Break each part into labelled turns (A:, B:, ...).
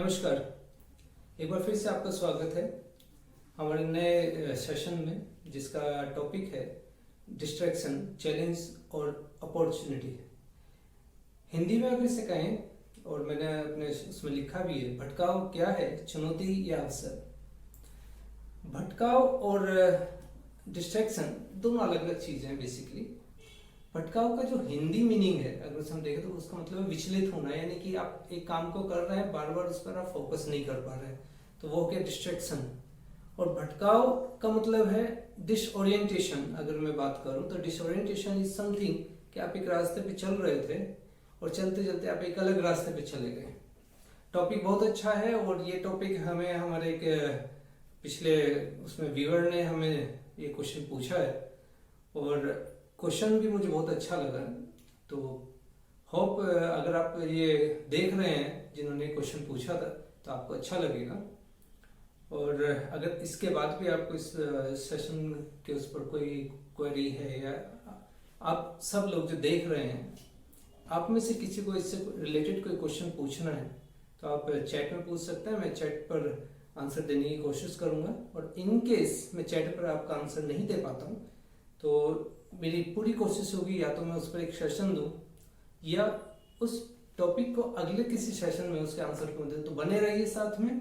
A: नमस्कार। एक बार फिर से आपका स्वागत है हमारे नए सेशन में, जिसका टॉपिक है डिस्ट्रैक्शन, चैलेंज और अपॉर्चुनिटी। हिंदी में अगर इसे कहें, और मैंने अपने उसमें लिखा भी है, भटकाव क्या है, चुनौती या अवसर। भटकाव और डिस्ट्रैक्शन दोनों अलग अलग चीज़ें हैं बेसिकली। भटकाव का जो हिंदी मीनिंग है, अगर हम देखें तो उसका मतलब है विचलित होना, यानी कि आप एक काम को कर रहे हैं, बार बार उस पर आप फोकस नहीं कर पा रहे हैं, तो वो हो गया डिस्ट्रैक्शन। और भटकाव का मतलब है डिसओरिएंटेशन। अगर मैं बात करूं तो डिसओरिएंटेशन इज समथिंग कि आप एक रास्ते पे चल रहे थे और चलते चलते आप एक अलग रास्ते पे चले गए। टॉपिक बहुत अच्छा है, और ये टॉपिक हमें हमारे एक पिछले उसमें व्यूअर ने हमें ये क्वेश्चन पूछा है, और क्वेश्चन भी मुझे बहुत अच्छा लगा। तो होप अगर आप ये देख रहे हैं जिन्होंने क्वेश्चन पूछा था तो आपको अच्छा लगेगा। और अगर इसके बाद भी आपको इस सेशन के उस पर कोई क्वेरी है, या आप सब लोग जो देख रहे हैं, आप में से किसी को इससे रिलेटेड कोई क्वेश्चन पूछना है तो आप चैट में पूछ सकते हैं। मैं चैट पर आंसर देने की कोशिश करूंगा, और इन केस मैं चैट पर आपका आंसर नहीं दे पाता हूँ तो मेरी पूरी कोशिश होगी या तो मैं उस पर एक सेशन दूं, या उस टॉपिक को अगले किसी सेशन में उसके आंसर को दूं। तो बने रहिए साथ में।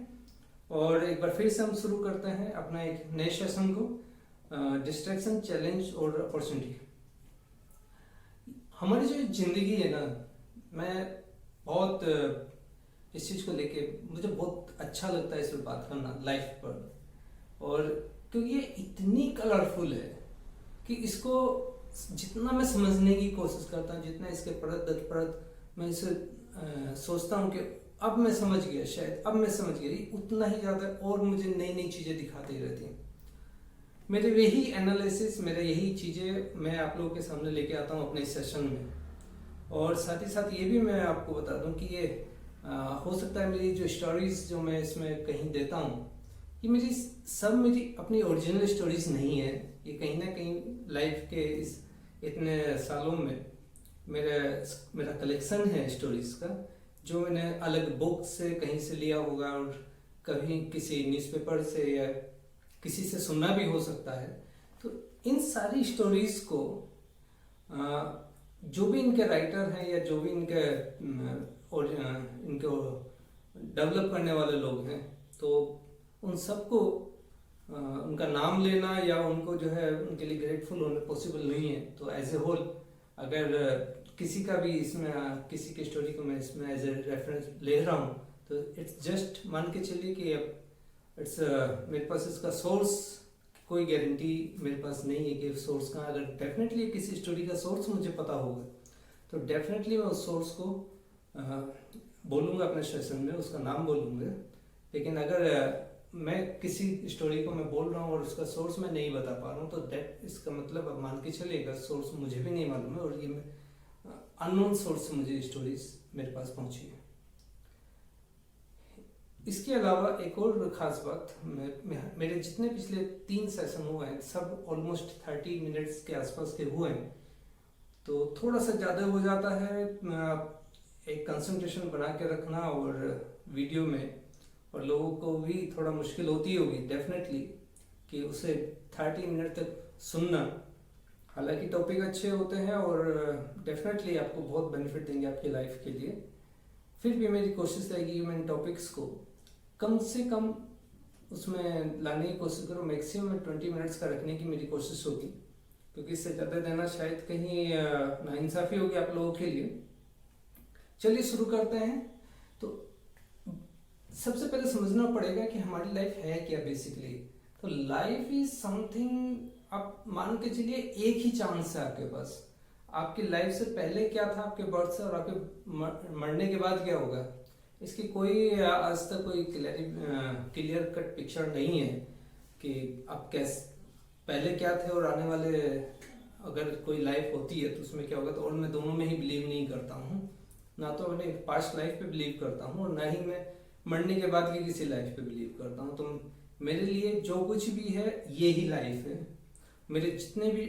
A: और एक बार फिर से हम शुरू करते हैं अपना एक नए सेशन को, डिस्ट्रैक्शन, चैलेंज और अपॉर्चुनिटी। हमारी जो जिंदगी है ना, मैं बहुत इस चीज़ को लेके मुझे बहुत अच्छा लगता है इस पर बात करना, लाइफ पर। और क्योंकि ये इतनी कलरफुल है कि इसको जितना मैं समझने की कोशिश करता हूँ, जितना इसके परत दर परत मैं इसे सोचता हूँ कि अब मैं समझ गया, शायद अब मैं समझ गया, उतना ही ज़्यादा और मुझे नई नई चीज़ें दिखाती रहती हैं। मेरे यही एनालिसिस, मेरे यही चीज़ें मैं आप लोगों के सामने लेके आता हूँ अपने सेशन में। और साथ ही साथ ये भी मैं आपको बता दूँ कि ये हो सकता है मेरी जो स्टोरीज जो मैं इसमें कहीं देता हूँ, ये मेरी अपनी ओरिजिनल स्टोरीज नहीं है। ये कहीं ना कहीं लाइफ के इस इतने सालों में मेरा कलेक्शन है स्टोरीज का, जो मैंने अलग बुक से कहीं से लिया होगा, और कहीं किसी न्यूज़पेपर से या किसी से सुनना भी हो सकता है। तो इन सारी स्टोरीज को जो भी इनके राइटर हैं या जो भी इनको डेवलप करने वाले लोग हैं, तो उन सबको उनका नाम लेना या उनको जो है उनके लिए ग्रेटफुल होना पॉसिबल नहीं है। तो एज ए होल अगर किसी का भी इसमें किसी की स्टोरी को मैं इसमें एज ए रेफरेंस ले रहा हूँ, तो इट्स जस्ट मान के चलिए कि इट्स मेरे पास इसका सोर्स कोई गारंटी मेरे पास नहीं है कि सोर्स का, अगर डेफिनेटली किसी स्टोरी का सोर्स मुझे पता होगा तो डेफिनेटली मैं उस सोर्स को बोलूँगा अपने सेशन में, उसका नाम बोलूँगा। लेकिन अगर मैं किसी स्टोरी को मैं बोल रहा हूँ और उसका सोर्स मैं नहीं बता पा रहा हूँ, तो दैट इसका मतलब अब मान के चलिएगा सोर्स मुझे भी नहीं मालूम है, और ये अननोन सोर्स से मुझे स्टोरीज मेरे पास पहुँची है। इसके अलावा एक और ख़ास बात, मेरे जितने पिछले 3 सेशन हुए हैं सब ऑलमोस्ट 30 मिनट्स के आसपास के हुए हैं। तो थोड़ा सा ज़्यादा हो जाता है एक कंसंट्रेशन बना के रखना और वीडियो में, और लोगों को भी थोड़ा मुश्किल होती होगी डेफिनेटली कि उसे 30 मिनट तक सुनना। हालांकि टॉपिक अच्छे होते हैं और डेफिनेटली आपको बहुत बेनिफिट देंगे आपकी लाइफ के लिए। फिर भी मेरी कोशिश रहेगी कि मैं इन टॉपिक्स को कम से कम उसमें लाने की कोशिश करूँ, मैक्सिमम 20 मिनट्स का रखने की मेरी कोशिश होगी, क्योंकि इससे ज़्यादा देना शायद कहीं नाइंसाफ़ी होगी आप लोगों के लिए। चलिए शुरू करते हैं। तो सबसे पहले समझना पड़ेगा कि हमारी लाइफ है क्या बेसिकली। तो लाइफ इज समथिंग, आप मान के चलिए एक ही चांस है आपके पास। आपकी लाइफ से पहले क्या था आपके बर्थ से, और आपके मरने के बाद क्या होगा, इसकी कोई आज तक कोई क्लियर कट पिक्चर नहीं है कि आप कैसे पहले क्या थे और आने वाले अगर कोई लाइफ होती है तो उसमें क्या होगा। तो और मैं दोनों में ही बिलीव नहीं करता हूँ, ना तो अपने पास्ट लाइफ पे बिलीव करता हूँ और ना ही मैं मरने के बाद की किसी लाइफ पे बिलीव करता हूँ। तो मेरे लिए जो कुछ भी है ये ही लाइफ है, मेरे जितने भी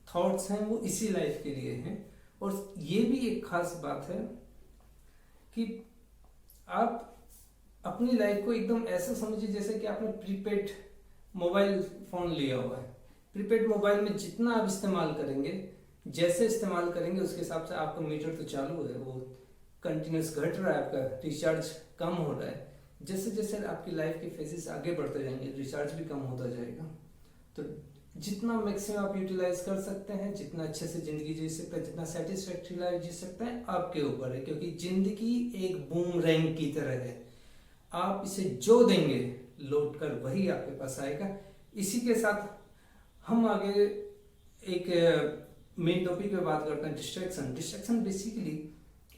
A: थॉट्स हैं वो इसी लाइफ के लिए हैं। और ये भी एक खास बात है कि आप अपनी लाइफ को एकदम ऐसा समझिए जैसे कि आपने प्रीपेड मोबाइल फोन लिया हुआ है। प्रीपेड मोबाइल में जितना आप इस्तेमाल करेंगे, जैसे इस्तेमाल करेंगे उसके हिसाब से आपका मीटर तो चालू है, वो कंटिन्यूस घट रहा है, आपका रिचार्ज कम हो रहा है। जैसे जैसे आपकी लाइफ के फेजेस आगे बढ़ते जाएंगे रिचार्ज भी कम होता जाएगा। तो जितना मैक्सिमम आप यूटिलाइज कर सकते हैं, जितना अच्छे से जिंदगी जी सकते हैं, जितना सेटिस्फैक्ट्री लाइफ जी सकते हैं, आपके ऊपर है। क्योंकि जिंदगी एक बूमरैंग की तरह है, आप इसे जो देंगे लौट कर वही आपके पास आएगा। इसी के साथ हम आगे एक मेन टॉपिक पे बात करते हैं, डिस्ट्रैक्शन। डिस्ट्रैक्शन बेसिकली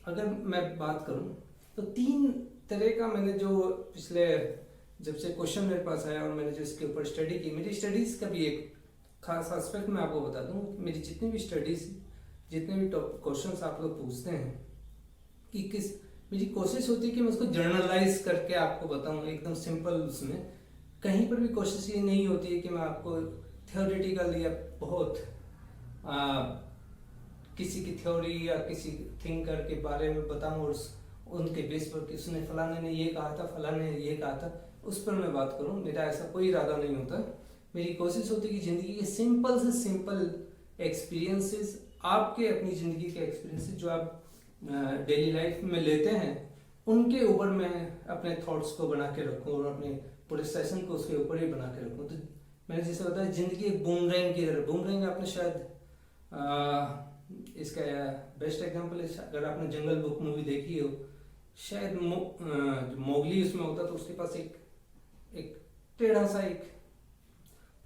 A: अगर मैं बात करूं तो 3 तरह का, मैंने जो पिछले जब से क्वेश्चन मेरे पास आया और मैंने जो इसके ऊपर स्टडी की, मेरी स्टडीज का भी एक खास एस्पेक्ट मैं आपको बता दूं। मेरी जितनी भी स्टडीज, जितने भी टॉप क्वेश्चंस आप लोग पूछते हैं कि किस, मेरी कोशिश होती है कि मैं उसको जर्नलाइज करके आपको बताऊं एकदम सिंपल। उसमें कहीं पर भी कोशिश ये नहीं होती है कि मैं आपको थियोरेटिकल या बहुत किसी की थ्योरी या किसी थिंकर के बारे में बताऊं और उनके बेस पर कि उसने फलाने ने ये कहा था, फलाने ने ये कहा था, उस पर मैं बात करूं। मेरा ऐसा कोई इरादा नहीं होता। मेरी कोशिश होती है कि ज़िंदगी के सिंपल से सिंपल एक्सपीरियंसेस, आपके अपनी ज़िंदगी के एक्सपीरियंसेस जो आप डेली लाइफ में लेते हैं, उनके ऊपर मैं अपने थॉट्स को बना के रखूँ और अपने पूरे सेशन को उसके ऊपर ही बना के रखूँ। तो मैंने जैसे बताया, ज़िंदगी एक बूमरैंग की तरह। बूमरैंग आपने शायद इसका बेस्ट एग्जांपल है, अगर आपने जंगल बुक मूवी देखी हो, शायद मोगली उसमें होता तो उसके पास एक टेढ़ा सा एक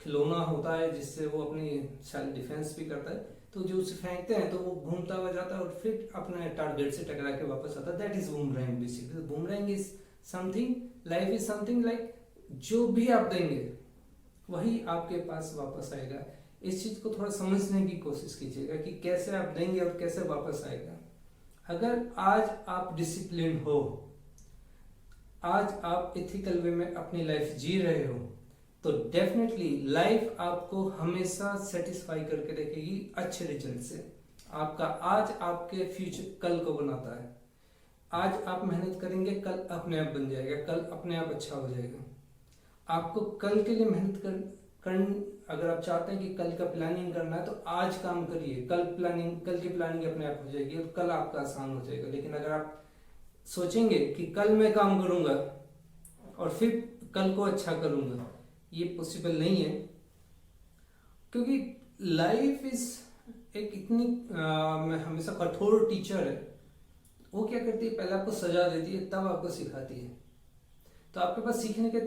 A: खिलौना होता है जिससे वो अपनी सेल्फ डिफेंस भी करता है। तो जो उसे फेंकते हैं तो वो घूमता हुआ जाता है और फिर अपने टारगेट से टकरा के वापस आता है। That is boomerang basically. Boomerang is something, life is something like, जो भी आप देंगे वही आपके पास वापस आएगा। इस चीज को थोड़ा समझने की कोशिश कीजिएगा कि कैसे आप देंगे और कैसे वापस आएगा। अगर आज आप डिसिप्लिन हो, आज आप एथिकल वे में अपनी लाइफ जी रहे हो, तो डेफिनेटली लाइफ आपको हमेशा सेटिस्फाई करके रखेगी अच्छे रिजल्ट से। आपका आज आपके फ्यूचर कल को बनाता है। आज आप मेहनत करेंगे, कल अपने आप बन जाएगा, कल अपने आप अच्छा हो जाएगा। आपको कल के लिए मेहनत अगर आप चाहते हैं कि कल का प्लानिंग करना है तो आज काम करिए, कल की प्लानिंग अपने आप हो जाएगी और कल आपका आसान हो जाएगा। लेकिन अगर आप सोचेंगे कि कल मैं काम करूंगा और फिर कल को अच्छा करूंगा, ये पॉसिबल नहीं है। क्योंकि लाइफ इज एक इतनी मैं हमेशा कठोर टीचर है। वो क्या करती है, पहले आपको सजा देती है, तब आपको सिखाती है। तो आपके पास सीखने के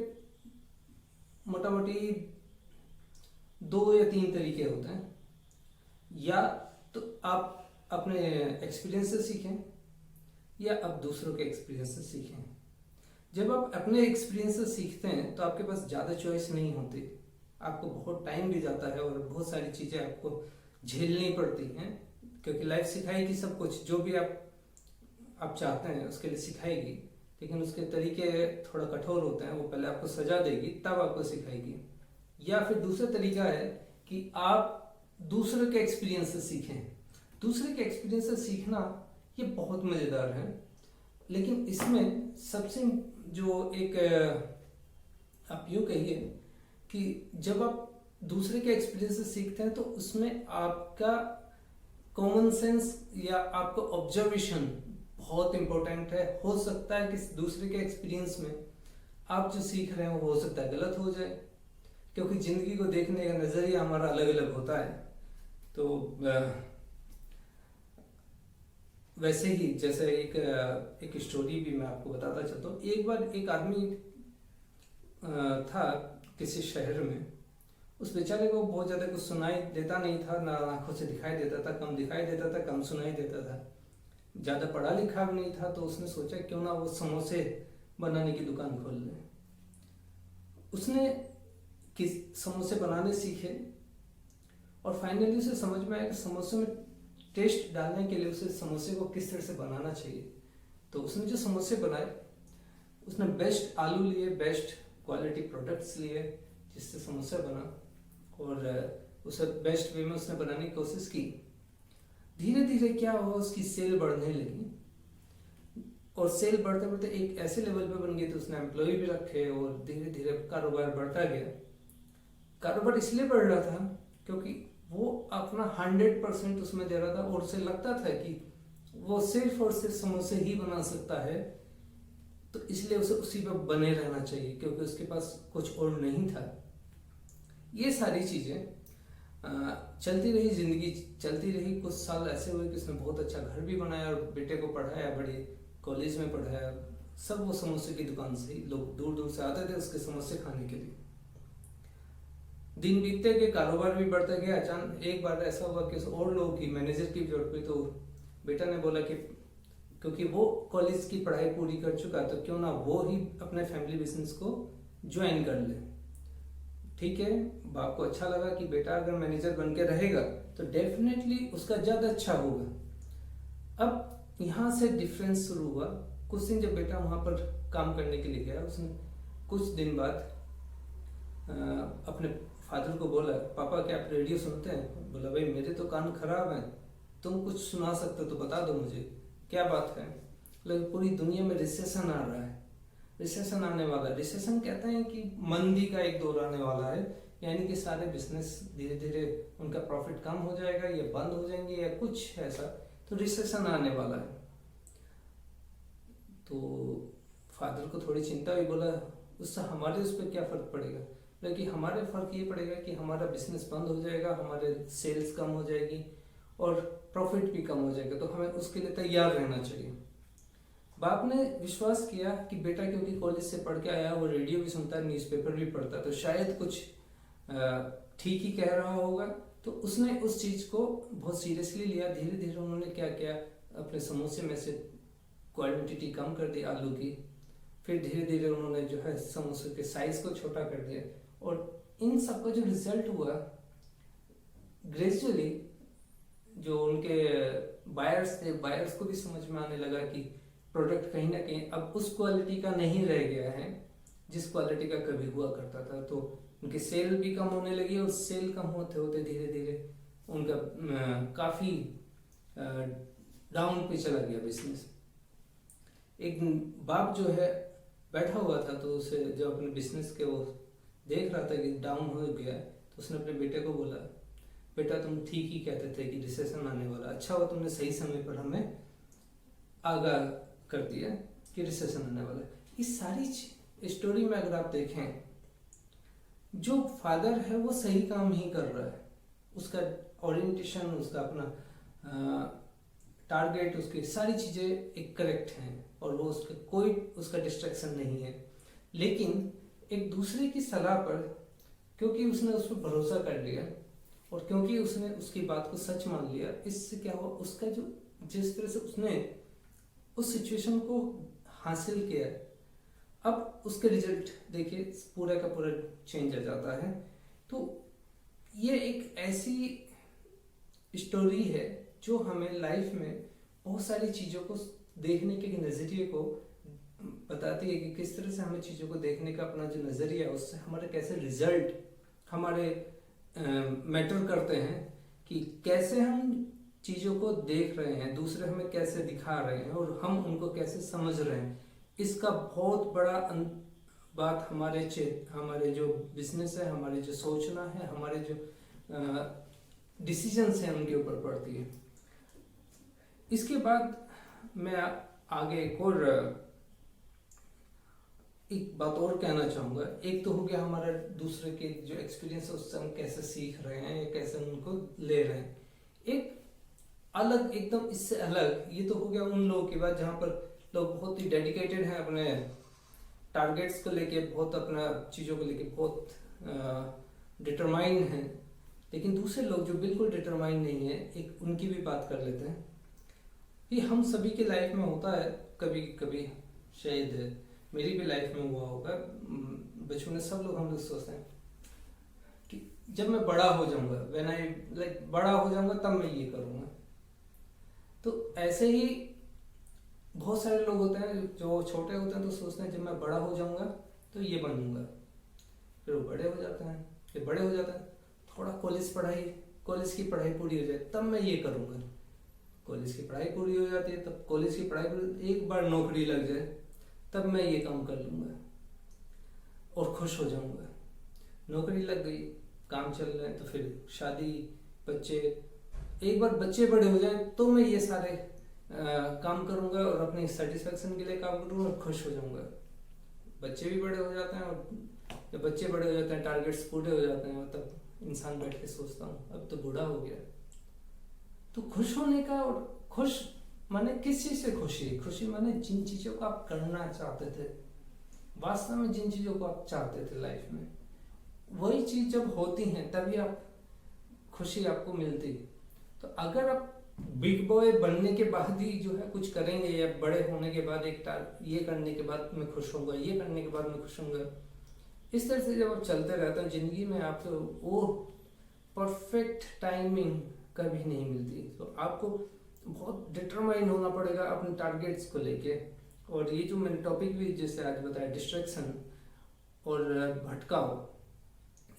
A: मोटा मोटी 2 या 3 तरीके होते हैं। या तो आप अपने एक्सपीरियंस से सीखें या आप दूसरों के एक्सपीरियंस से सीखें। जब आप अपने एक्सपीरियंस से सीखते हैं तो आपके पास ज़्यादा चॉइस नहीं होती, आपको बहुत टाइम भी जाता है और बहुत सारी चीज़ें आपको झेलनी पड़ती हैं। क्योंकि लाइफ सिखाएगी सब कुछ, जो भी आप चाहते हैं उसके लिए सिखाएगी, लेकिन उसके तरीके थोड़ा कठोर होते हैं। वो पहले आपको सजा देगी तब आपको सिखाएगी। या फिर दूसरा तरीका है कि आप दूसरे के एक्सपीरियंस से सीखें। दूसरे के एक्सपीरियंस से सीखना ये बहुत मज़ेदार है, लेकिन इसमें सबसे जो एक आप यूँ कहिए कि जब आप दूसरे के एक्सपीरियंस से सीखते हैं तो उसमें आपका कॉमन सेंस या आपका ऑब्जर्वेशन बहुत इंपॉर्टेंट है। हो सकता है कि दूसरे के एक्सपीरियंस में आप जो सीख रहे हो हो सकता है गलत हो जाए, क्योंकि ज़िंदगी को देखने का नज़रिया हमारा अलग अलग होता है। तो वैसे ही जैसे एक स्टोरी भी मैं आपको बताता चलता हूँ। एक बार एक आदमी था किसी शहर में। उस बेचारे को बहुत ज़्यादा कुछ सुनाई देता नहीं था, ना आंखों से दिखाई देता था, कम दिखाई देता था, कम सुनाई देता था, ज़्यादा पढ़ा लिखा भी नहीं था। तो उसने सोचा क्यों ना वो समोसे बनाने की दुकान खोल ले। उसने समोसे बनाने सीखे और फाइनली उसे समझ में आया कि समोसे में टेस्ट डालने के लिए उसे समोसे को किस तरह से बनाना चाहिए। तो उसने जो समोसे बनाए, उसने बेस्ट आलू लिए, बेस्ट क्वालिटी प्रोडक्ट्स लिए, जिससे समोसा बना और उसे बेस्ट वे में उसने बनाने की कोशिश की। धीरे धीरे क्या हुआ, उसकी सेल बढ़ने लगी और सेल बढ़ते बढ़ते एक ऐसे लेवल पे बन गई तो उसने एम्प्लॉय भी रखे और धीरे धीरे कारोबार बढ़ता गया। कारोबार इसलिए बढ़ रहा था क्योंकि वो अपना 100% उसमें दे रहा था और उसे लगता था कि वो सिर्फ और सिर्फ समोसे ही बना सकता है, तो इसलिए उसे उसी पर बने रहना चाहिए क्योंकि उसके पास कुछ और नहीं था। ये सारी चीज़ें चलती रही, जिंदगी चलती रही। कुछ साल ऐसे हुए कि उसने बहुत अच्छा घर भी बनाया और बेटे को पढ़ाया, बड़े कॉलेज में पढ़ाया। सब वो समोसे की दुकान से ही, लोग दूर दूर से आते थे उसके समोसे खाने के लिए। दिन बीतते गए, कारोबार भी बढ़ता गया। अचानक एक बार ऐसा हुआ कि और लोगों की, मैनेजर की जरूरत हुई, तो बेटा ने बोला कि क्योंकि वो कॉलेज की पढ़ाई पूरी कर चुका तो क्यों ना वो ही अपने फैमिली बिजनेस को ज्वाइन कर ले। ठीक है, बाप को अच्छा लगा कि बेटा अगर मैनेजर बन के रहेगा तो डेफिनेटली उसका ज़्यादा अच्छा होगा। अब यहाँ से डिफरेंस शुरू हुआ। कुछ दिन जब बेटा वहाँ पर काम करने के लिए गया, उसने कुछ दिन बाद अपने फादर को बोला, पापा क्या आप रेडियो सुनते हैं? बोला, भाई मेरे तो कान खराब हैं, तुम कुछ सुना सकते हो तो बता दो मुझे, क्या बात है? लेकिन पूरी दुनिया में रिसेशन आ रहा है, रिसेशन आने वाला है। रिसेशन कहते हैं कि मंदी का एक दौर आने वाला है, यानी कि सारे बिजनेस धीरे धीरे उनका प्रॉफिट कम हो जाएगा या बंद हो जाएंगे या कुछ ऐसा, तो रिसेशन आने वाला है। तो फादर को थोड़ी चिंता हुई। बोला, उससे हमारे उस पर क्या फ़र्क पड़ेगा? लेकिन हमारे फ़र्क ये पड़ेगा कि हमारा बिजनेस बंद हो जाएगा, हमारे सेल्स कम हो जाएगी और प्रॉफिट भी कम हो जाएगा, तो हमें उसके लिए तैयार रहना चाहिए। बाप ने विश्वास किया कि बेटा क्योंकि कॉलेज से पढ़ के आया, वो रेडियो भी सुनता है, न्यूज़पेपर भी पढ़ता है, तो शायद कुछ ठीक ही कह रहा होगा। तो उसने उस चीज़ को बहुत सीरियसली लिया। धीरे धीरे उन्होंने क्या किया, अपने समोसे में से क्वांटिटी कम कर दी आलू की। फिर धीरे धीरे उन्होंने जो है समोसे के साइज को छोटा कर दिया। और इन सब का जो रिजल्ट हुआ, ग्रेजुअली जो उनके बायर्स थे, बायर्स को भी समझ में आने लगा कि प्रोडक्ट कहीं ना कहीं अब उस क्वालिटी का नहीं रह गया है जिस क्वालिटी का कभी हुआ करता था। तो उनकी सेल भी कम होने लगी और सेल कम होते होते धीरे धीरे उनका काफ़ी डाउन पे चला गया बिजनेस। एक बाप जो है बैठा हुआ था, तो उसे जब अपने बिजनेस के वो देख रहा था कि डाउन हो गया, तो उसने अपने बेटे को बोला, बेटा तुम ठीक ही कहते थे कि रिसेशन आने वाला, अच्छा हुआ तुमने सही समय पर हमें आगाह कर दिया कि रिसेशन आने वाला है। इस सारी स्टोरी में अगर आप देखें, जो फादर है वो सही काम ही कर रहा है, उसका ओरिएंटेशन, उसका अपना टारगेट, उसकी सारी चीज़ें एक करेक्ट हैं और वो उसका कोई उसका डिस्ट्रैक्शन नहीं है। लेकिन एक दूसरे की सलाह पर, क्योंकि उसने उस पर भरोसा कर लिया और क्योंकि उसने उसकी बात को सच मान लिया, इससे क्या हुआ, उसका जो जिस तरह से उसने उस सिचुएशन को हासिल किया, अब उसके रिजल्ट देखिए पूरा का पूरा चेंज आ जाता है। तो ये एक ऐसी स्टोरी है जो हमें लाइफ में बहुत सारी चीज़ों को देखने के नज़रिए को बताती है कि किस तरह से हमें चीज़ों को देखने का अपना जो नज़रिया है उससे हमारे कैसे रिजल्ट हमारे मैटर करते हैं, कि कैसे हम चीज़ों को देख रहे हैं, दूसरे हमें कैसे दिखा रहे हैं और हम उनको कैसे समझ रहे हैं। इसका बहुत बड़ा बात हमारे जो बिजनेस है, हमारे जो सोचना है, हमारे जो डिसीजंस हैं उनके ऊपर पड़ती है। इसके बाद मैं आगे एक बात और कहना चाहूँगा। एक तो हो गया हमारा दूसरे के जो एक्सपीरियंस है उससे हम कैसे सीख रहे हैं या कैसे उनको ले रहे हैं। एक अलग, एकदम इससे अलग, ये तो हो गया उन लोगों की बात जहाँ पर लोग बहुत ही डेडिकेटेड हैं अपने टारगेट्स को लेके, बहुत अपना चीज़ों को लेके बहुत डिटरमाइंड हैं। लेकिन दूसरे लोग जो बिल्कुल डिटरमाइंड नहीं है, एक उनकी भी बात कर लेते हैं। ये हम सभी के लाइफ में होता है कभी कभी, शायद मेरी भी लाइफ में हुआ होगा। बचपन में सब लोग हम लोग सोचते हैं कि जब मैं बड़ा हो जाऊंगा, व्हेन आई लाइक बड़ा हो जाऊंगा तब मैं ये करूंगा। तो ऐसे ही बहुत सारे लोग होते हैं जो छोटे होते हैं तो सोचते हैं जब मैं बड़ा हो जाऊंगा तो ये बनूंगा। फिर वो बड़े हो जाते हैं, फिर बड़े हो जाते हैं, थोड़ा कॉलेज की पढ़ाई पूरी हो जाए तब मैं ये करूंगा। कॉलेज की पढ़ाई पूरी हो जाती है, तब कॉलेज की पढ़ाई पूरी, एक बार नौकरी लग जाए तब मैं ये काम कर लूँगा और खुश हो जाऊँगा। नौकरी लग गई, काम चल रहे हैं, तो फिर शादी, बच्चे, एक बार बच्चे बड़े हो जाएं तो मैं ये सारे काम करूँगा और अपनी सेटिस्फेक्शन के लिए काम करूँगा और खुश हो जाऊँगा। बच्चे भी बड़े हो जाते हैं और जब बच्चे बड़े हो जाते हैं, टारगेट्स पूरे हो जाते हैं, तब इंसान बैठ के सोचता हूँ अब तो बूढ़ा हो गया। तो खुश होने का, और खुश माने किस चीज़ से खुशी? खुशी माने जिन चीज़ों को आप करना चाहते थे, वास्तव में जिन चीज़ों को आप चाहते थे लाइफ में, वही चीज़ जब होती हैं तभी आप खुशी आपको मिलती। तो अगर आप बिग बॉय बनने के बाद ही जो है कुछ करेंगे, या बड़े होने के बाद ये करने के बाद मैं खुश होऊंगा, ये करने के बाद मैं खुश होऊंगा, इस तरह से जब आप चलते रहते हैं जिंदगी में, आपको वो परफेक्ट टाइमिंग कभी नहीं मिलती। तो आपको बहुत डिटरमाइन होना पड़ेगा अपने टारगेट्स को लेके। और ये जो मैंने टॉपिक भी जैसे आज बताया, डिस्ट्रैक्शन और भटकाव,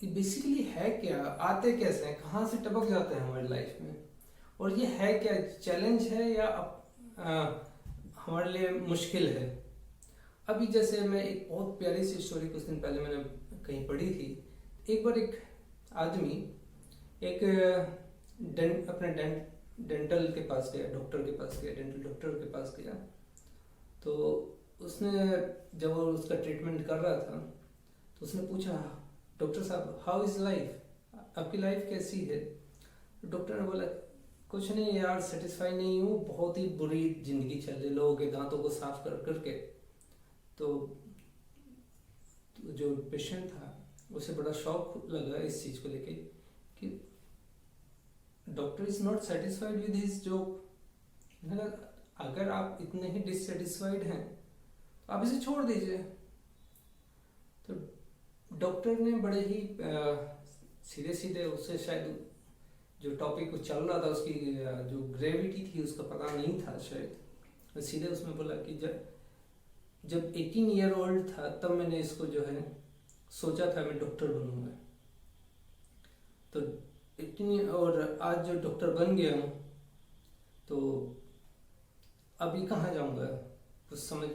A: ये बेसिकली है क्या, आते कैसे हैं, कहाँ से टपक जाते हैं हमारी लाइफ में, और ये है क्या, चैलेंज है या हमारे लिए मुश्किल है? अभी जैसे मैं एक बहुत प्यारी सी स्टोरी कुछ दिन पहले मैंने कहीं पढ़ी थी। एक बार एक आदमी एक अपने डेंटल के पास गया, डॉक्टर के पास गया, डेंटल डॉक्टर के पास गया। तो उसने जब वो उसका ट्रीटमेंट कर रहा था तो उसने पूछा, डॉक्टर साहब हाउ इज़ लाइफ, आपकी लाइफ कैसी है? डॉक्टर ने बोला, कुछ नहीं यार, सेटिस्फाई नहीं हूँ, बहुत ही बुरी जिंदगी चल रही, लोगों के दांतों को साफ कर करके। तो जो पेशेंट था उसे बड़ा शौक लगा इस चीज़ को लेके कि doctor is not satisfied with his job. अगर आप इतने ही डिससेटिस्फाइड हैं तो आप इसे छोड़ दीजिए। तो डॉक्टर ने बड़े ही सीधे सीधे उससे, शायद जो टॉपिक को चल रहा था उसकी जो ग्रेविटी थी उसका पता नहीं था शायद, सीधे उसमें बोला कि जब 18 ईयर ओल्ड था तब मैंने इसको जो है सोचा था मैं डॉक्टर बनूंगा। तो 18 और आज जो डॉक्टर बन गया हूँ तो अभी कहाँ जाऊँगा, कुछ समझ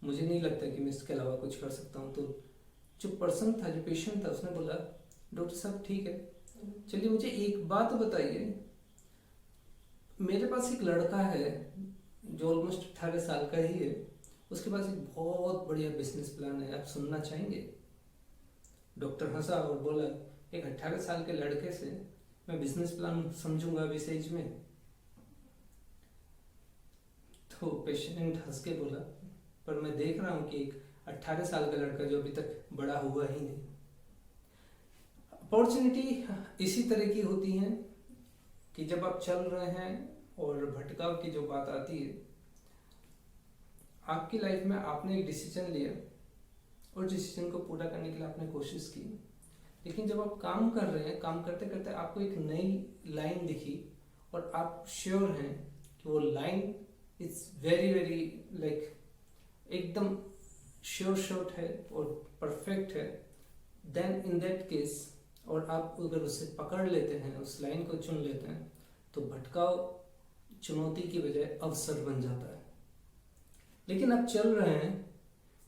A: मुझे नहीं लगता कि मैं इसके अलावा कुछ कर सकता हूँ। तो जो पर्सन था, जो पेशेंट था, उसने बोला, डॉक्टर साहब ठीक है, चलिए मुझे एक बात बताइए, मेरे पास एक लड़का है जो ऑलमोस्ट 18 साल का ही है, उसके पास एक बहुत बढ़िया बिजनेस प्लान है, आप सुनना चाहेंगे? डॉक्टर हंसा और बोला, एक 18 साल के लड़के से मैं बिजनेस प्लान समझूंगा अभी इस एज में? तो पेशेंट हंस के बोला, पर मैं देख रहा हूँ कि एक 18 साल का लड़का जो अभी तक बड़ा हुआ ही नहीं। अपॉर्चुनिटी इसी तरह की होती है कि जब आप चल रहे हैं और भटकाव की जो बात आती है, आपकी लाइफ में आपने एक डिसीजन लिया और डिसीजन को पूरा करने के लिए आपने कोशिश की, लेकिन जब आप काम कर रहे हैं, काम करते करते आपको एक नई लाइन दिखी और आप श्योर हैं कि वो line is very very like एकदम श्योर शॉट है और परफेक्ट है, देन इन दैट केस, और आप अगर उसे पकड़ लेते हैं, उस लाइन को चुन लेते हैं, तो भटकाव चुनौती की बजाय अवसर बन जाता है। लेकिन आप चल रहे हैं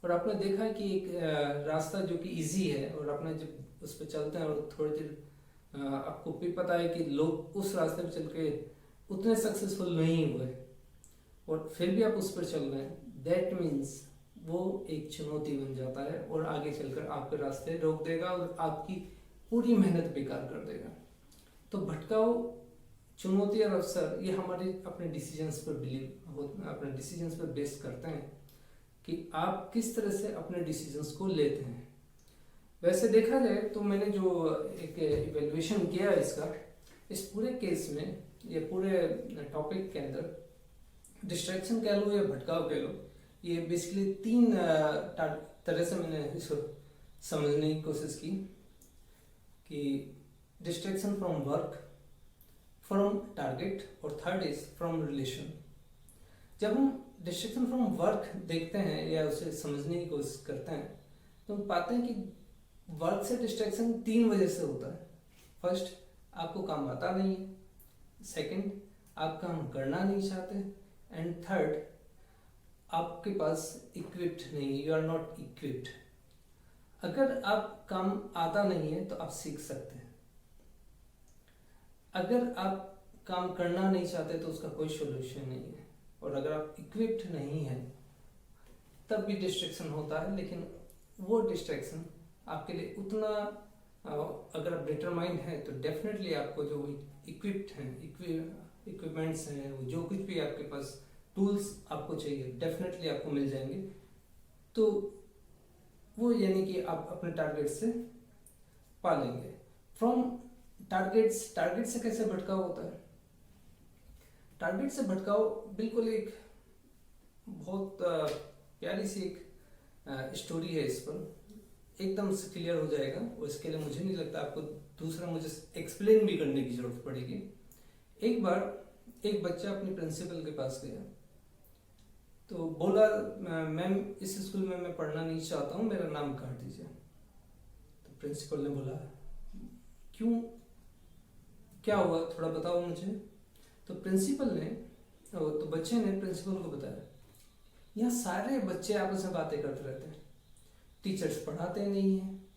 A: और आपने देखा कि एक रास्ता जो कि इजी है, और आपने जब उस पर चलते हैं और थोड़ी देर आपको भी पता है कि लोग उस रास्ते पर चल के उतने सक्सेसफुल नहीं हुए, और फिर भी आप उस पर चल रहे हैं, दैट मीन्स वो एक चुनौती बन जाता है और आगे चलकर आपके रास्ते रोक देगा और आपकी पूरी मेहनत बेकार कर देगा। तो भटकाव, चुनौती और अवसर, ये हमारे अपने डिसीजंस पर अपने डिसीजंस पर बेस करते हैं कि आप किस तरह से अपने डिसीजंस को लेते हैं। वैसे देखा जाए तो मैंने जो एक इवेल्युएशन किया है इसका, इस पूरे केस में, ये पूरे टॉपिक के अंदर, डिस्ट्रैक्शन कह लो या भटकाव कह लो, ये बेसिकली 3 तरह से मैंने इसको समझने की कोशिश की कि distraction from work, from target, और थर्ड इज फ्रॉम रिलेशन। जब हम डिस्ट्रैक्शन फ्रॉम वर्क देखते हैं या उसे समझने की कोशिश करते हैं तो हम पाते हैं कि वर्क से डिस्ट्रैक्शन 3 वजह से होता है। फर्स्ट, आपको काम आता नहीं है। सेकंड, आप काम करना नहीं चाहते, एंड थर्ड, आपके पास इक्विप्ड नहीं, यू आर नॉट इक्विप्ड। अगर आप काम आता नहीं है तो आप सीख सकते हैं। अगर आप काम करना नहीं चाहते तो उसका कोई सोल्यूशन नहीं है। और अगर आप इक्विप्ड नहीं है तब भी डिस्ट्रैक्शन होता है, लेकिन वो डिस्ट्रैक्शन आपके लिए उतना, अगर आप डिटरमाइंड है तो डेफिनेटली आपको जो इक्विप्ड हैं, इक्विपमेंट्स हैं, जो कुछ भी आपके पास टूल्स आपको चाहिए डेफिनेटली आपको मिल जाएंगे। तो वो यानी कि आप अपने टारगेट से पा लेंगे। फ्रॉम टारगेट से कैसे भटकाव होता है? टारगेट से भटकाव बिल्कुल एक बहुत प्यारी सी एक स्टोरी है, इस पर एकदम से क्लियर हो जाएगा। और इसके लिए मुझे नहीं लगता आपको दूसरा मुझे एक्सप्लेन भी करने की जरूरत पड़ेगी। एक बार एक बच्चा अपने प्रिंसिपल के पास गया तो बोला, मैम इस स्कूल में मैं पढ़ना नहीं चाहता हूँ, मेरा नाम काट दीजिए। तो प्रिंसिपल ने बोला, क्यों, क्या हुआ, थोड़ा बताओ मुझे। तो तो बच्चे ने प्रिंसिपल को बताया, यहाँ सारे बच्चे आपस में बातें करते रहते हैं, टीचर्स पढ़ाते नहीं हैं।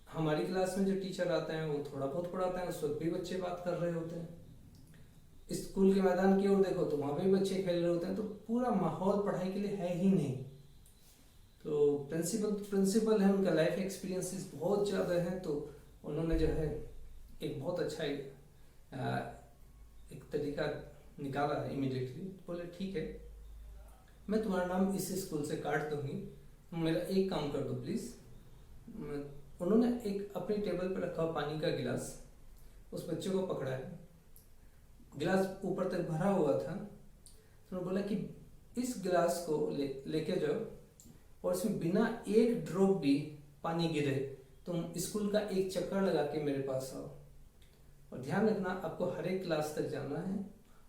A: हमारी क्लास में जो टीचर आते हैं वो थोड़ा बहुत पढ़ाते हैं, उस वक्त भी बच्चे बात कर रहे होते हैं। स्कूल के मैदान की ओर देखो तो वहाँ भी बच्चे खेल रहे होते हैं। तो पूरा माहौल पढ़ाई के लिए है ही नहीं। तो प्रिंसिपल है, उनका लाइफ एक्सपीरियंसेस बहुत ज़्यादा है, तो उन्होंने जो है एक बहुत अच्छा एक तरीका निकाला है इमीडिएटली। बोले ठीक है, मैं तुम्हारा नाम इस स्कूल से काट दूंगी, मेरा एक काम कर दो प्लीज़। उन्होंने एक अपनी टेबल पर रखा पानी का गिलास उस बच्चे को पकड़ा है, गिलास ऊपर तक भरा हुआ था। तो उन्होंने बोला कि इस गिलास को लेके जाओ और इसमें बिना एक ड्रॉप भी पानी गिरे तुम स्कूल का एक चक्कर लगा के मेरे पास आओ। और ध्यान रखना, आपको हर एक क्लास तक जाना है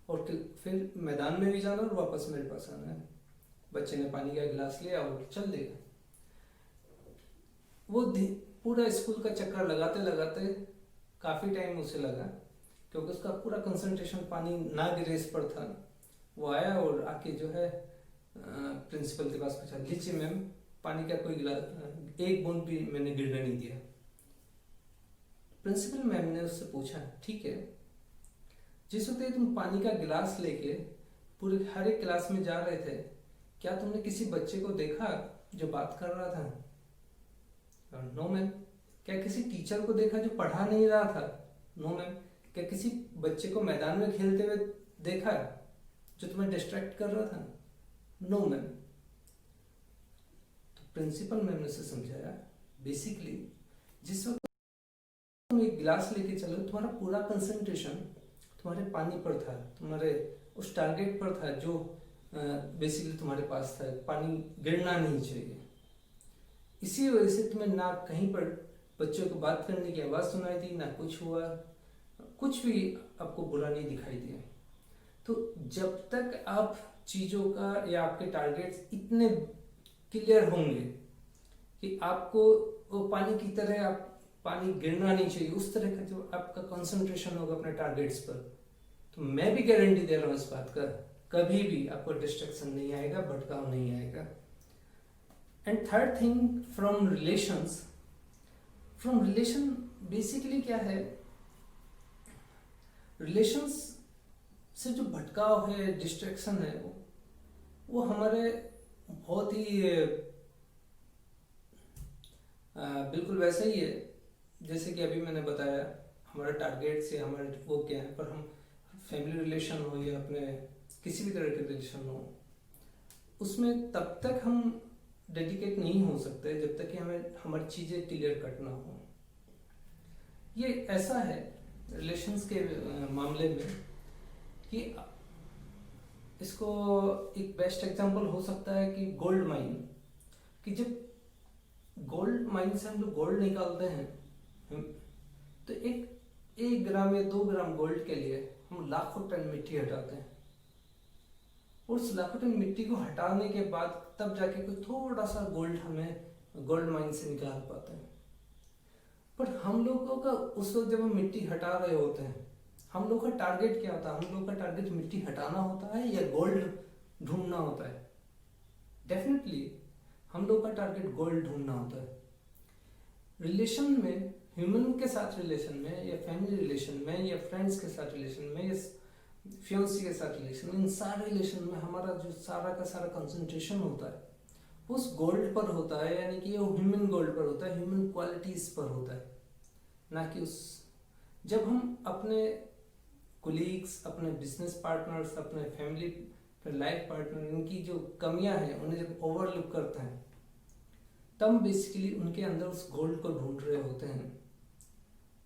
A: और फिर मैदान में भी जाना और वापस मेरे पास आना है। बच्चे ने पानी का गिलास लिया और चल देगा। वो पूरा स्कूल का चक्कर लगाते लगाते काफ़ी टाइम उसे लगा, क्योंकि उसका पूरा कंसंट्रेशन पानी ना गिरे इस पर था। वो आया और आके जो है प्रिंसिपल के पास पूछा, लीजिए मैम, पानी का कोई गिलास एक बूंद भी मैंने गिरने नहीं दिया। प्रिंसिपल मैम ने उससे पूछा, ठीक है, जिस वक्त तुम पानी का गिलास लेके पूरे हर एक क्लास में जा रहे थे, क्या तुमने किसी बच्चे को देखा जो बात कर रहा था? No ma'am. क्या किसी टीचर को देखा जो पढ़ा नहीं रहा था? No ma'am. क्या किसी बच्चे को मैदान में खेलते हुए देखा जो तुम्हें डिस्ट्रैक्ट कर रहा था? No ma'am. तो प्रिंसिपल मैम ने उसे समझाया, बेसिकली जिस वक्त तुम एक गिलास लेके चलो, तुम्हारा पूरा कंसंट्रेशन तुम्हारे पानी पर था, तुम्हारे उस टारगेट पर था जो बेसिकली तुम्हारे पास था, पानी गिरना नहीं चाहिए। इसी वजह से तुम्हें ना कहीं पर बच्चों को बात करने की आवाज़ सुनाई दी, ना कुछ हुआ, कुछ भी आपको बुरा नहीं दिखाई दिया। तो जब तक आप चीज़ों का या आपके टारगेट्स इतने क्लियर होंगे कि आपको वो पानी की तरह, आप पानी गिरना नहीं चाहिए, उस तरह का जो आपका कंसंट्रेशन होगा अपने टारगेट्स पर, तो मैं भी गारंटी दे रहा हूँ इस बात का, कभी भी आपको डिस्ट्रैक्शन नहीं आएगा, भटकाव नहीं आएगा। And third thing, from relation basically क्या है, रिलेशंस से जो भटकाव है, डिस्ट्रैक्शन है, वो हमारे बहुत ही बिल्कुल वैसा ही है जैसे कि अभी मैंने बताया, हमारा टारगेट से हमारे वो क्या है, पर हम फैमिली रिलेशन हो या अपने किसी भी तरह के रिलेशन हो, उसमें तब तक हम डेडिकेट नहीं हो सकते जब तक कि हमें हमारी चीज़ें क्लियर कट ना हो। ये ऐसा है रिलेशंस के मामले में कि इसको एक बेस्ट एग्जांपल हो सकता है कि गोल्ड माइन, कि जब गोल्ड माइन से हम लोग गोल्ड निकालते हैं तो एक ग्राम या 2 ग्राम गोल्ड के लिए हम लाखों टन मिट्टी हटाते हैं, और उस लाखों टन मिट्टी को हटाने के बाद तब जाके कोई थोड़ा सा गोल्ड हमें गोल्ड माइन से निकाल पाते हैं। पर हम लोगों का उस वक्त जब हम मिट्टी हटा रहे होते हैं, हम लोग का टारगेट क्या होता है? हम लोग का टारगेट मिट्टी हटाना होता है या गोल्ड ढूंढना होता है? डेफिनेटली हम लोग का टारगेट गोल्ड ढूंढना होता है। रिलेशन में, ह्यूमन के साथ रिलेशन में, या फैमिली रिलेशन में, या फ्रेंड्स के साथ रिलेशन में, या फियांसी के साथ रिलेशन में, इन सारे रिलेशन में हमारा जो सारा का सारा कंसंट्रेशन होता है उस गोल्ड पर होता है, यानी कि वो ह्यूमन गोल्ड पर होता है, ह्यूमन क्वालिटीज पर होता है, ना कि उस। जब हम अपने कोलीग्स, अपने बिजनेस पार्टनर्स, अपने फैमिली लाइफ पार्टनर, इनकी जो कमियां हैं उन्हें जब ओवरलुक करते हैं, तब बेसिकली उनके अंदर उस गोल्ड को ढूंढ रहे होते हैं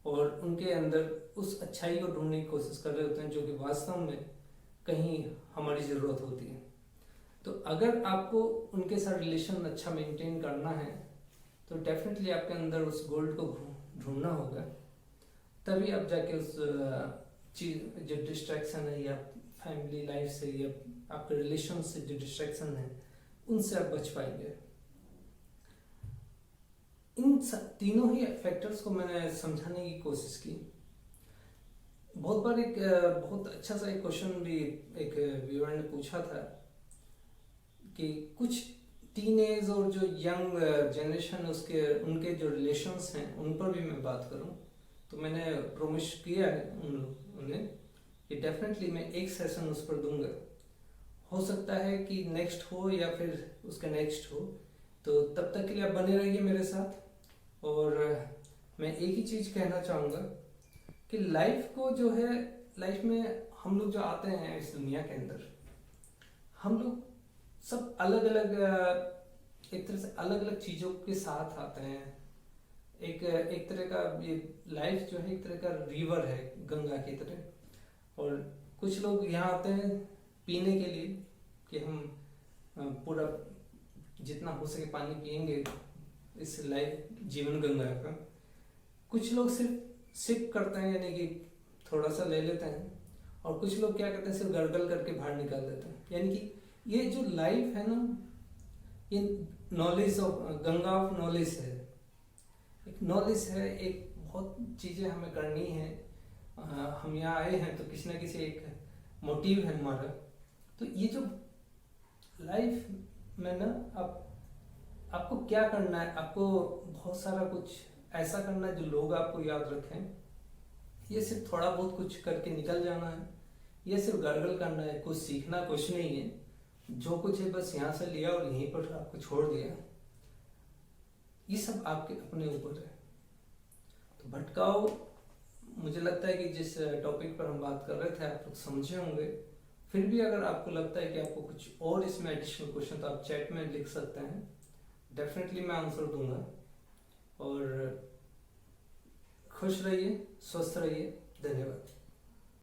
A: और उनके अंदर उस अच्छाई को ढूंढने की कोशिश कर रहे होते हैं, जो कि वास्तव में कहीं हमारी ज़रूरत होती है। तो अगर आपको उनके साथ रिलेशन अच्छा मेंटेन करना है तो डेफिनेटली आपके अंदर उस गोल्ड को ढूंढना होगा, तभी आप जाके उस चीज, जो डिस्ट्रैक्शन है या फैमिली लाइफ से या आपके रिलेशन से जो डिस्ट्रैक्शन है उनसे आप बच पाएंगे। इन तीनों ही फैक्टर्स को मैंने समझाने की कोशिश की। बहुत बार एक बहुत अच्छा सा एक क्वेश्चन भी एक व्यूअर ने पूछा था कि कुछ टीनेज और जो यंग जनरेशन उसके उनके जो रिलेशंस हैं उन पर भी मैं बात करूं, तो मैंने प्रोमिस किया है उन्हें कि डेफिनेटली मैं एक सेशन उस पर दूंगा। हो सकता है कि नेक्स्ट हो या फिर उसका नेक्स्ट हो, तो तब तक के लिए आप बने रहिए मेरे साथ। और मैं एक ही चीज़ कहना चाहूँगा कि लाइफ को जो है, लाइफ में हम लोग जो आते हैं इस दुनिया के अंदर, हम लोग सब अलग अलग एक तरह से अलग अलग चीज़ों के साथ आते हैं। एक तरह का ये लाइफ जो है एक तरह का रिवर है, गंगा की तरह। और कुछ लोग यहाँ आते हैं पीने के लिए कि हम पूरा जितना हो सके पानी पिएंगे इस लाइफ जीवन गंगा का। कुछ लोग सिर्फ सिप करते हैं, यानी कि थोड़ा सा ले लेते हैं, और कुछ लोग क्या करते हैं सिर्फ गड़गड़ करके बाहर निकाल देते हैं। यानी कि ये जो लाइफ है ना, ये knowledge of Ganga of knowledge है, एक नॉलेज है, एक बहुत चीज़ें हमें करनी है। हम यहाँ आए हैं तो किसी ना किसी एक मोटिव है हमारा। तो ये जो लाइफ में ना, आपको क्या करना है, आपको बहुत सारा कुछ ऐसा करना है जो लोग आपको याद रखें। ये सिर्फ थोड़ा बहुत कुछ करके निकल जाना है, ये सिर्फ गड़गड़ करना है, कुछ सीखना कुछ नहीं है। जो कुछ है बस यहाँ से लिया और यहीं पर आपको छोड़ दिया। ये सब आपके अपने ऊपर है। तो भटकाओ, मुझे लगता है कि जिस टॉपिक पर हम बात कर रहे थे आप लोग समझे होंगे। फिर भी अगर आपको लगता है कि आपको कुछ और इसमें एडिशनल क्वेश्चन, तो आप चैट में लिख सकते हैं, डेफिनेटली मैं आंसर दूंगा। और खुश रहिए, स्वस्थ रहिए, धन्यवाद।